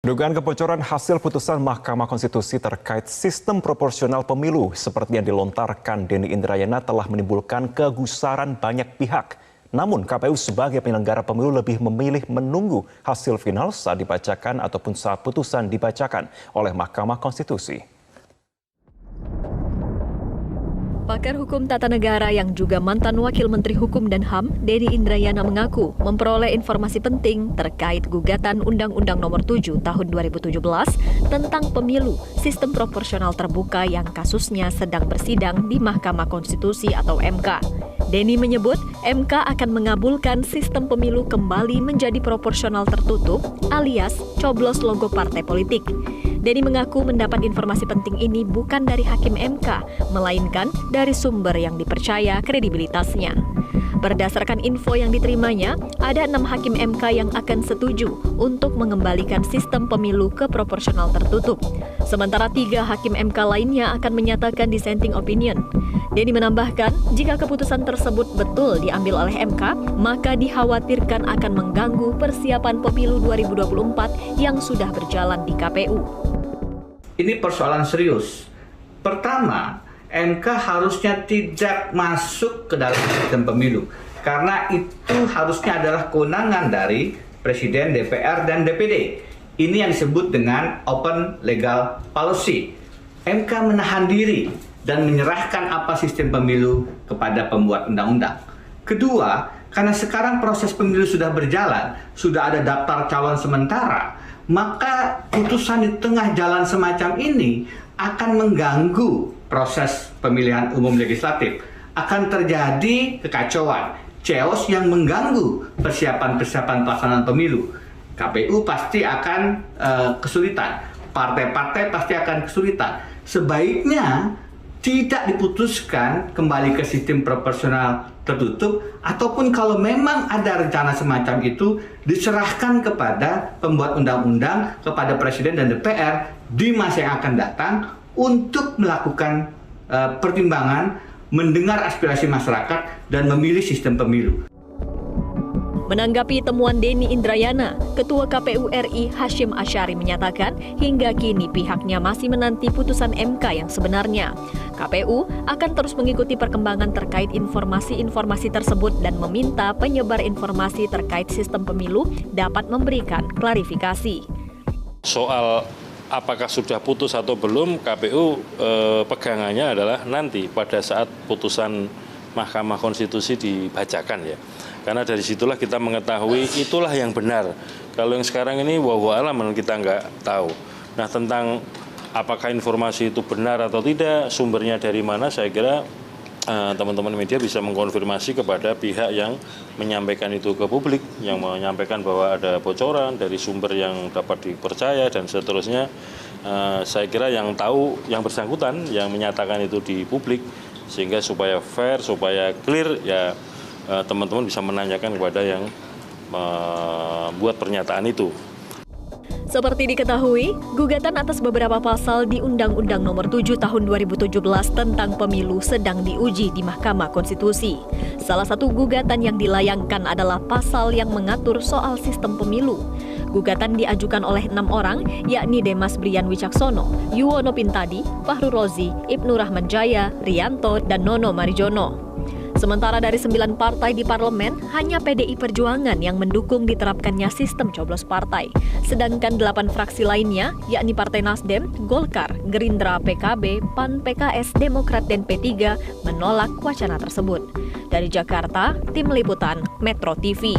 Dugaan kebocoran hasil putusan Mahkamah Konstitusi terkait sistem proporsional pemilu seperti yang dilontarkan Denny Indrayana telah menimbulkan kegusaran banyak pihak. Namun KPU sebagai penyelenggara pemilu lebih memilih menunggu hasil final saat dibacakan ataupun saat putusan dibacakan oleh Mahkamah Konstitusi. Pakar Hukum Tata Negara yang juga mantan Wakil Menteri Hukum dan HAM, Denny Indrayana mengaku memperoleh informasi penting terkait gugatan Undang-Undang Nomor 7 Tahun 2017 tentang pemilu sistem proporsional terbuka yang kasusnya sedang bersidang di Mahkamah Konstitusi atau MK. Denny menyebut MK akan mengabulkan sistem pemilu kembali menjadi proporsional tertutup alias coblos logo partai politik. Denny mengaku mendapat informasi penting ini bukan dari Hakim MK, melainkan dari sumber yang dipercaya kredibilitasnya. Berdasarkan info yang diterimanya, ada 6 Hakim MK yang akan setuju untuk mengembalikan sistem pemilu ke proporsional tertutup. Sementara 3 Hakim MK lainnya akan menyatakan dissenting opinion. Denny menambahkan, jika keputusan tersebut betul diambil oleh MK, maka dikhawatirkan akan mengganggu persiapan pemilu 2024 yang sudah berjalan di KPU. Ini persoalan serius. Pertama, MK harusnya tidak masuk ke dalam sistem pemilu. Karena itu harusnya adalah kewenangan dari Presiden, DPR, dan DPD. Ini yang disebut dengan open legal policy. MK menahan diri dan menyerahkan apa sistem pemilu kepada pembuat undang-undang. Kedua, karena sekarang proses pemilu sudah berjalan, sudah ada daftar calon sementara, maka putusan di tengah jalan semacam ini akan mengganggu proses pemilihan umum legislatif. Akan terjadi kekacauan, chaos yang mengganggu persiapan-persiapan pelaksanaan pemilu. KPU pasti akan kesulitan, partai-partai pasti akan kesulitan. Sebaiknya tidak diputuskan kembali ke sistem proporsional tertutup, ataupun kalau memang ada rencana semacam itu diserahkan kepada pembuat undang-undang, kepada Presiden dan DPR di masa yang akan datang untuk melakukan pertimbangan, mendengar aspirasi masyarakat dan memilih sistem pemilu. Menanggapi temuan Denny Indrayana, Ketua KPU RI Hashim Asyari menyatakan hingga kini pihaknya masih menanti putusan MK yang sebenarnya. KPU akan terus mengikuti perkembangan terkait informasi-informasi tersebut dan meminta penyebar informasi terkait sistem pemilu dapat memberikan klarifikasi. Soal apakah sudah putus atau belum, KPU pegangannya adalah nanti pada saat putusan Mahkamah Konstitusi dibacakan ya. Karena dari situlah kita mengetahui itulah yang benar. Kalau yang sekarang ini wallahu a'lam kita nggak tahu. Nah, tentang apakah informasi itu benar atau tidak, sumbernya dari mana, saya kira teman-teman media bisa mengkonfirmasi kepada pihak yang menyampaikan itu ke publik, yang menyampaikan bahwa ada bocoran dari sumber yang dapat dipercaya dan seterusnya. Saya kira yang tahu yang bersangkutan yang menyatakan itu di publik, sehingga supaya fair, supaya clear ya teman-teman bisa menanyakan kepada yang membuat pernyataan itu. Seperti diketahui, gugatan atas beberapa pasal di Undang-Undang Nomor 7 Tahun 2017 tentang pemilu sedang diuji di Mahkamah Konstitusi. Salah satu gugatan yang dilayangkan adalah pasal yang mengatur soal sistem pemilu. Gugatan diajukan oleh 6 orang, yakni Demas Brian Wicaksono, Yuwono Pintadi, Fahru Rozi, Ibnu Rahman Jaya, Rianto, dan Nono Marijono. Sementara dari 9 partai di parlemen, hanya PDI Perjuangan yang mendukung diterapkannya sistem coblos partai. Sedangkan 8 fraksi lainnya, yakni Partai Nasdem, Golkar, Gerindra, PKB, PAN, PKS, Demokrat, dan P3 menolak wacana tersebut. Dari Jakarta, Tim Liputan Metro TV.